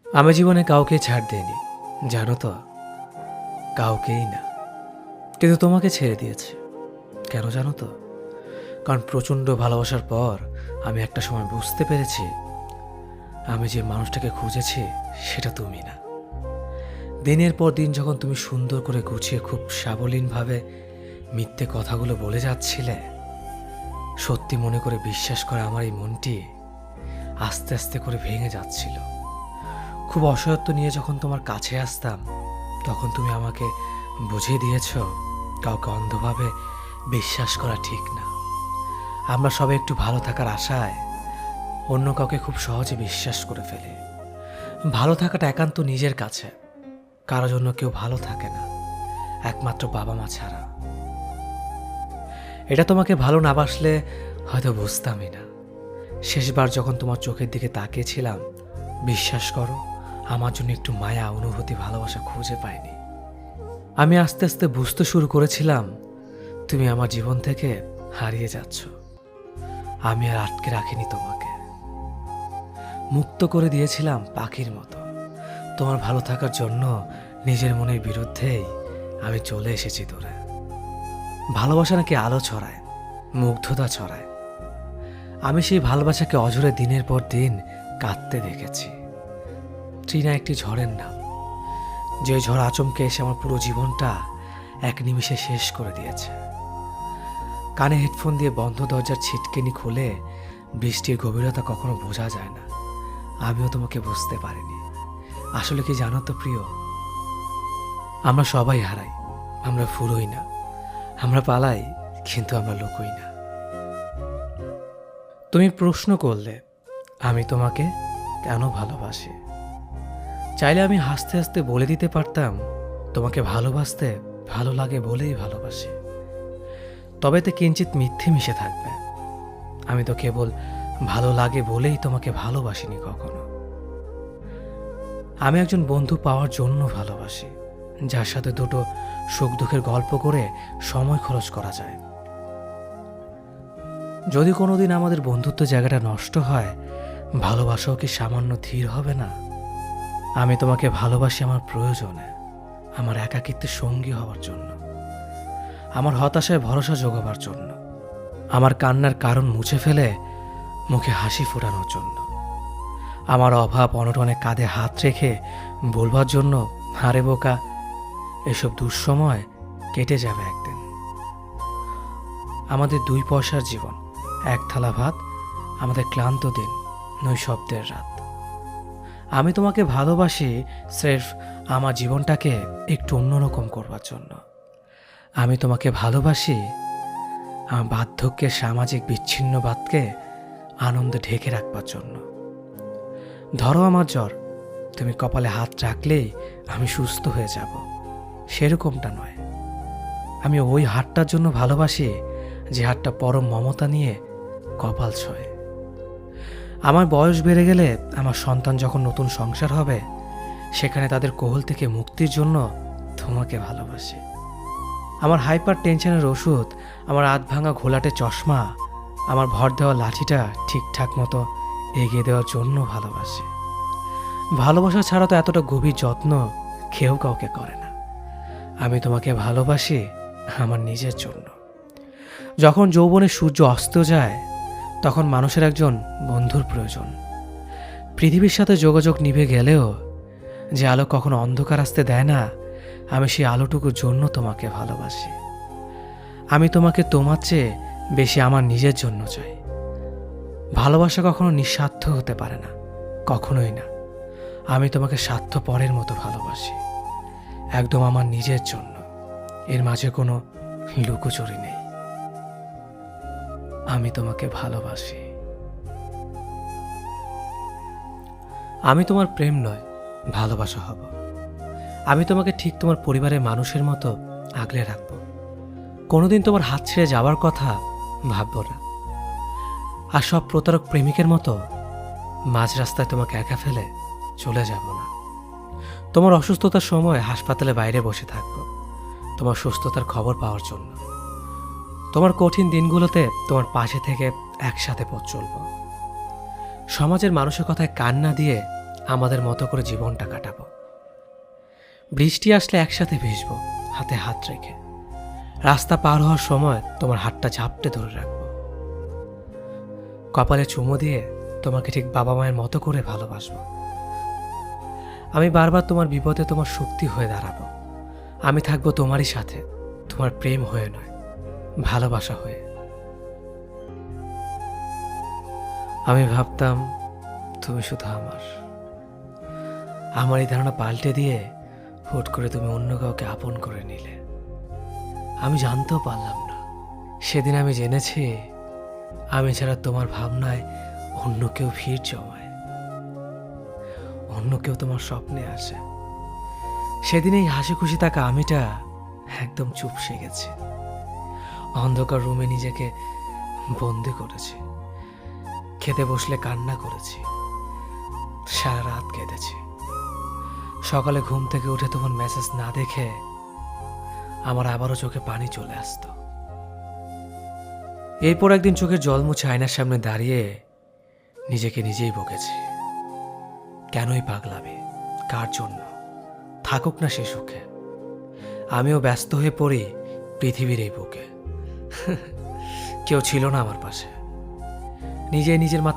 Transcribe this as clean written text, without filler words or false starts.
আমি জীবনে কাউকে ছাড় দেইনি, জানো তো, কাউকেই না। কিন্তু তোমাকে ছেড়ে দিয়েছে। কেন জানো তো? কারণ প্রচণ্ড ভালোবাসার পর আমি একটা সময় বুঝতে পেরেছি আমি যে মানুষটাকে খুঁজেছি সেটা তুমি না। দিনের পর দিন যখন তুমি সুন্দর করে গুছিয়ে খুব সাবলীনভাবে মিথ্যে কথাগুলো বলে যাচ্ছিলে, সত্যি মনে করে বিশ্বাস করে আমার এই মনটি আস্তে আস্তে করে ভেঙে যাচ্ছিল। খুব অসহায়ত্ব নিয়ে যখন তোমার কাছে আসতাম, তখন তুমি আমাকে বুঝিয়ে দিয়েছ কাউকে অন্ধভাবে বিশ্বাস করা ঠিক না। আমরা সবাই একটু ভালো থাকার আশায় অন্য কাউকে খুব সহজে বিশ্বাস করে ফেলি। ভালো থাকাটা একান্ত নিজের কাছে, কারোর জন্য কেউ ভালো থাকে না, একমাত্র বাবা মা ছাড়া। এটা তোমাকে ভালো না বাসলে হয়তো বুঝতামই না। শেষবার যখন তোমার চোখের দিকে তাকিয়েছিলাম, বিশ্বাস করো, আমার জন্য একটু মায়া, অনুভূতি, ভালোবাসা খুঁজে পাইনি। আমি আস্তে আস্তে বুঝতে শুরু করেছিলাম তুমি আমার জীবন থেকে হারিয়ে যাচ্ছ। আমি আর আটকে রাখিনি তোমাকে, মুক্ত করে দিয়েছিলাম পাখির মতো। তোমার ভালো থাকার জন্য নিজের মনের বিরুদ্ধেই আমি চলে এসেছি দূরে। ভালোবাসা নাকি আলো ছড়ায়, মুগ্ধতা ছড়ায়। আমি সেই ভালোবাসাকে অঝরে দিনের পর দিন কাঁদতে দেখেছি। ট্রিনা একটি ঝড়ের নাম, যে ঝড় আচমকে এসে আমার পুরো জীবনটা এক নিমিষে শেষ করে দিয়েছে। কানে হেডফোন দিয়ে বন্ধ দরজার ছিটকিনি খুলে বৃষ্টির গভীরতা কখনো বোঝা যায় না। আমিও তোমাকে বুঝতে পারিনি। আসলে কি জানো তো প্রিয়, আমরা সবাই হারাই, আমরা ফুরোই না, আমরা পালাই, কিন্তু আমরা লুকোই না। তুমি প্রশ্ন করলে আমি তোমাকে কেন ভালোবাসি। চাইলে আমি হাসতে হাসতে বলে দিতে পারতাম তোমাকে ভালোবাসতে ভালো লাগে বলেই ভালোবাসি। তবে তো কিঞ্চিত মিথ্যে মিশে থাকবে। আমি তো কেবল ভালো লাগে বলেই তোমাকে ভালোবাসিনি কখনো। আমি একজন বন্ধু পাওয়ার জন্য ভালোবাসি, যার সাথে দুটো সুখ দুঃখের গল্প করে সময় খরচ করা যায়। যদি কোনোদিন আমাদের বন্ধুত্ব জায়গাটা নষ্ট হয়, ভালোবাসাও কি সামান্য ধীর হবে না? আমি তোমাকে ভালোবাসি আমার প্রয়োজনে, আমার একাকিত্বের সঙ্গী হওয়ার জন্য, আমার হতাশায় ভরসা জোগাবার জন্য, আমার কান্নার কারণ মুছে ফেলে মুখে হাসি ফোটানোর জন্য, আমার অভাব অনটনে কাঁধে হাত রেখে বলবার জন্য, হারে বোকা, এসব দুঃসময় কেটে যাবে একদিন। আমাদের 2 পয়সার জীবন, এক থালা ভাত, আমাদের ক্লান্ত দিন, নৈশব্দের রাত। আমি তোমাকে ভালোবাসি স্রেফ আমার জীবনটাকে একটু অন্যরকম করবার জন্য। আমি তোমাকে ভালোবাসি আমার বার্ধক্যের সামাজিক বিচ্ছিন্নবাদকে আনন্দে ঢেকে রাখবার জন্য। ধরো আমার জ্বর, তুমি কপালে হাত রাখলেই আমি সুস্থ হয়ে যাব, সেরকমটা নয়। আমি ওই হাতটার জন্য ভালোবাসি যে হাতটা পরম মমতা নিয়ে কপাল ছোঁয়। আমার বয়স বেড়ে গেলে, আমার সন্তান যখন নতুন সংসার হবে, সেখানে তাদের কোহল থেকে মুক্তির জন্য তোমাকে ভালোবাসি। আমার হাইপার টেনশনের ওষুধ, আমার আধ ভাঙা ঘোলাটে চশমা, আমার ভর দেওয়া লাঠিটা ঠিকঠাক মতো এগিয়ে দেওয়ার জন্য ভালোবাসি। ভালোবাসা ছাড়া তো এতটা গভীর যত্ন কেউ কাউকে করে না। আমি তোমাকে ভালোবাসি আমার নিজের জন্য। যখন যৌবনের সূর্য অস্ত যায়, তখন মানুষের একজন বন্ধুর প্রয়োজন। পৃথিবীর সাথে যোগাযোগ নিভে গেলেও যে আলো কখনো অন্ধকার আসতে দেয় না, আমি সেই আলোটুকুর জন্য তোমাকে ভালোবাসি। আমি তোমাকে তোমার চেয়ে বেশি আমার নিজের জন্য চাই। ভালোবাসা কখনো নিঃস্বার্থ হতে পারে না, কখনোই না। আমি তোমাকে স্বার্থপরের মতো ভালোবাসি, একদম আমার নিজের জন্য। এর মাঝে কোনো লুকোচুরি নেই। আমি তোমাকে ভালোবাসি। আমি তোমার প্রেম নয়, ভালোবাসা হব। আমি তোমাকে ঠিক তোমার পরিবারের মানুষের মতো আগলে রাখব। কোনোদিন তোমার হাত ছেড়ে যাওয়ার কথা ভাবব না। আর সব প্রতারক প্রেমিকের মতো মাঝ রাস্তায় তোমাকে একা ফেলে চলে যাব না। তোমার অসুস্থতার সময় হাসপাতালে বাইরে বসে থাকব, তোমার সুস্থতার খবর পাওয়ার জন্য। তোমার কঠিন দিনগুলোতে তোমার পাশে থেকে একসাথে পথ চলব। সমাজের মানুষের কথায় কান না দিয়ে আমাদের মতো করে জীবনটা কাটাবো। বৃষ্টি আসলে একসাথে ভিজবো, হাতে হাত রেখে। রাস্তা পার হওয়ার সময় তোমার হাতটা ঝাপটে ধরে রাখবো। কপালে চুমো দিয়ে তোমাকে ঠিক বাবা মায়ের মতো করে ভালোবাসবো। আমি বারবার তোমার বিপদে তোমার শক্তি হয়ে দাঁড়াবো। আমি থাকবো তোমারই সাথে, তোমার প্রেম হয়ে নয়, ভালোবাসা হয়ে। আমি ভাবতাম তুমি শুধু আমার এই ধারণা পাল্টে দিয়ে হুট করে তুমি অন্য কাউকে আপন করে নিলে। আমি জানতেও পারলাম না, সেদিন আমি জেনেছি আমি ছাড়া তোমার ভাবনায় অন্য কেউ ভিড় জমায়, অন্য কেউ তোমার স্বপ্নে আসে। সেদিন এই হাসি খুশি থাকা আমিটা একদম চুপসে গেছে। অন্ধকার রুমে নিজেকে বন্দি করেছি। খেতে বসলে কান্না করেছি, সারা রাত কেঁদেছি। সকালে ঘুম থেকে উঠে তোমার মেসেজ না দেখে আমার আবারও চোখে পানি চলে আসতো। এরপর একদিন চোখের জল মুছে আয়নার সামনে দাঁড়িয়ে নিজেকে নিজেই বকেছি, কেনই পাগলামি, কার জন্য? থাকুক না সে সুখে। আমিও ব্যস্ত হয়ে পড়ি পৃথিবীর এই বুকে। কেউ ছিল না আমার পাশে। নিজেই নিজের মাথা